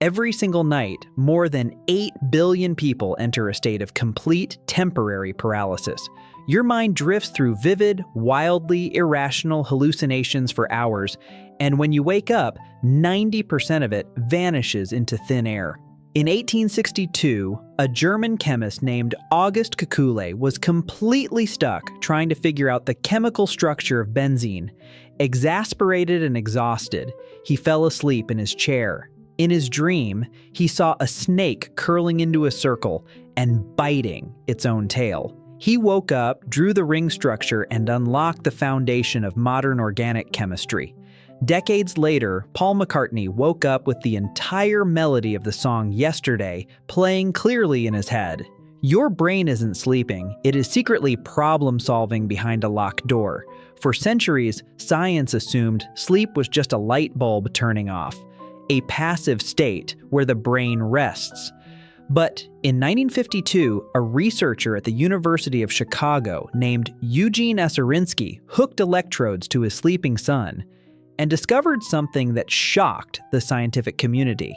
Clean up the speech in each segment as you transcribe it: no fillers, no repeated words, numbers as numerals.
Every single night, more than 8 billion people enter a state of complete temporary paralysis. Your mind drifts through vivid, wildly irrational hallucinations for hours, and when you wake up, 90% of it vanishes into thin air. In 1862, a German chemist named August Kekule was completely stuck trying to figure out the chemical structure of benzene. Exasperated and exhausted, he fell asleep in his chair. In his dream, he saw a snake curling into a circle and biting its own tail. He woke up, drew the ring structure, and unlocked the foundation of modern organic chemistry. Decades later, Paul McCartney woke up with the entire melody of the song Yesterday playing clearly in his head. Your brain isn't sleeping, it is secretly problem-solving behind a locked door. For centuries, science assumed sleep was just a light bulb turning off, a passive state where the brain rests. But in 1952, a researcher at the University of Chicago named Eugene Oserinsky hooked electrodes to his sleeping son and discovered something that shocked the scientific community.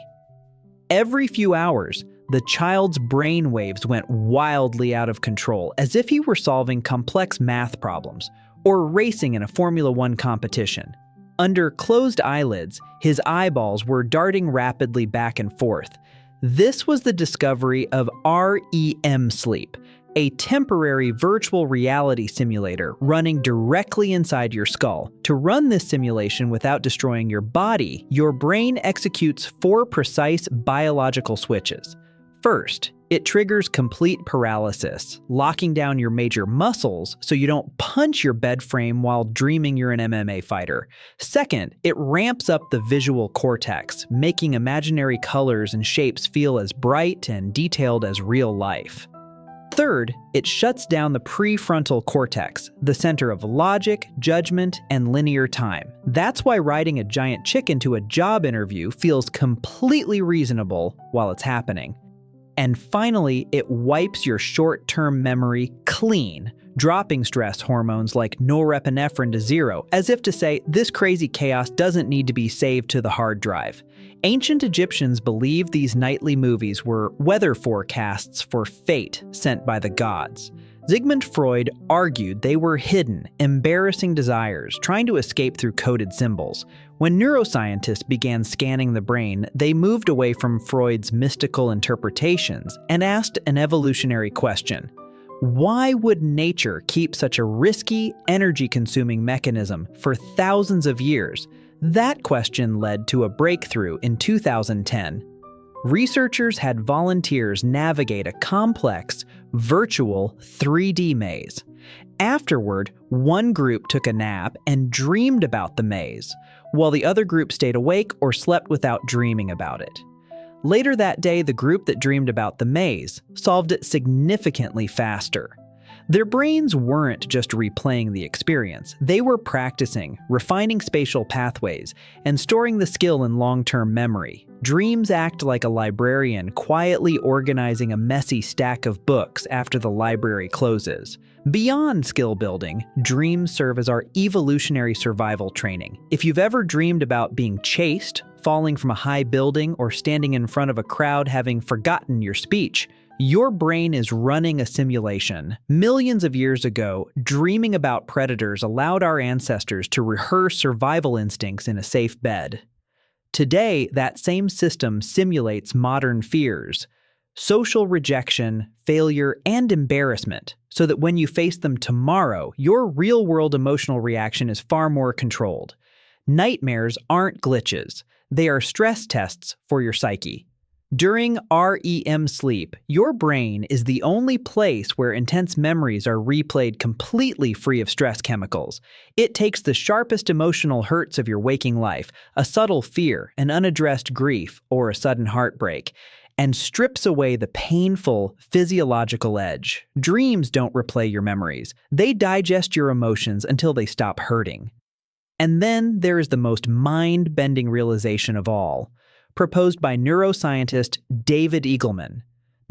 Every few hours, the child's brain waves went wildly out of control, as if he were solving complex math problems or racing in a Formula One competition. Under closed eyelids, his eyeballs were darting rapidly back and forth. This was the discovery of REM sleep, a temporary virtual reality simulator running directly inside your skull. To run this simulation without destroying your body, your brain executes 4 precise biological switches. First, it triggers complete paralysis, locking down your major muscles so you don't punch your bed frame while dreaming you're an MMA fighter. Second, it ramps up the visual cortex, making imaginary colors and shapes feel as bright and detailed as real life. Third, it shuts down the prefrontal cortex, the center of logic, judgment, and linear time. That's why riding a giant chicken to a job interview feels completely reasonable while it's happening. And finally, it wipes your short-term memory clean, dropping stress hormones like norepinephrine to zero, as if to say, this crazy chaos doesn't need to be saved to the hard drive. Ancient Egyptians believed these nightly movies were weather forecasts for fate sent by the gods. Sigmund Freud argued they were hidden, embarrassing desires trying to escape through coded symbols. When neuroscientists began scanning the brain, they moved away from Freud's mystical interpretations and asked an evolutionary question. Why would nature keep such a risky, energy-consuming mechanism for thousands of years? That question led to a breakthrough in 2010. Researchers had volunteers navigate a complex, virtual 3D maze. Afterward, one group took a nap and dreamed about the maze, while the other group stayed awake or slept without dreaming about it. Later that day, the group that dreamed about the maze solved it significantly faster. Their brains weren't just replaying the experience, they were practicing, refining spatial pathways, and storing the skill in long-term memory. Dreams act like a librarian quietly organizing a messy stack of books after the library closes. Beyond skill building, dreams serve as our evolutionary survival training. If you've ever dreamed about being chased, falling from a high building, or standing in front of a crowd having forgotten your speech, your brain is running a simulation. Millions of years ago, dreaming about predators allowed our ancestors to rehearse survival instincts in a safe bed. Today, that same system simulates modern fears, social rejection, failure, and embarrassment, so that when you face them tomorrow, your real-world emotional reaction is far more controlled. Nightmares aren't glitches. They are stress tests for your psyche. During REM sleep, your brain is the only place where intense memories are replayed completely free of stress chemicals. It takes the sharpest emotional hurts of your waking life, a subtle fear, an unaddressed grief, or a sudden heartbreak, and strips away the painful physiological edge. Dreams don't replay your memories. They digest your emotions until they stop hurting. And then there is the most mind-bending realization of all, proposed by neuroscientist David Eagleman.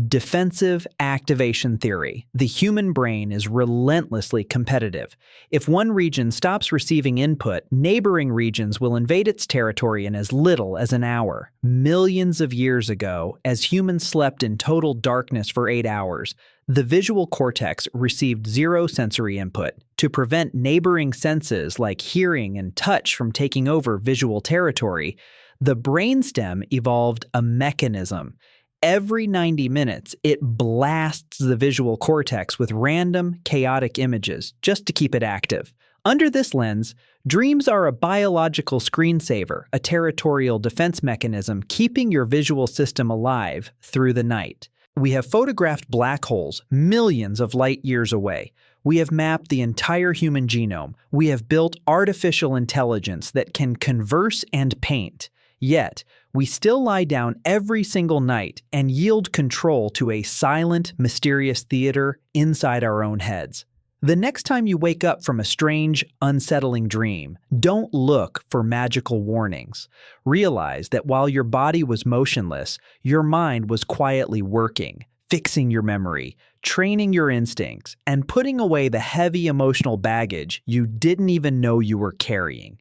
Defensive activation theory. The human brain is relentlessly competitive. If one region stops receiving input, neighboring regions will invade its territory in as little as an hour. Millions of years ago, as humans slept in total darkness for 8 hours, the visual cortex received zero sensory input. To prevent neighboring senses like hearing and touch from taking over visual territory, the brainstem evolved a mechanism. Every 90 minutes, it blasts the visual cortex with random, chaotic images just to keep it active. Under this lens, dreams are a biological screensaver, a territorial defense mechanism keeping your visual system alive through the night. We have photographed black holes millions of light years away. We have mapped the entire human genome. We have built artificial intelligence that can converse and paint. Yet, we still lie down every single night and yield control to a silent, mysterious theater inside our own heads. The next time you wake up from a strange, unsettling dream, don't look for magical warnings. Realize that while your body was motionless, your mind was quietly working, fixing your memory, training your instincts, and putting away the heavy emotional baggage you didn't even know you were carrying.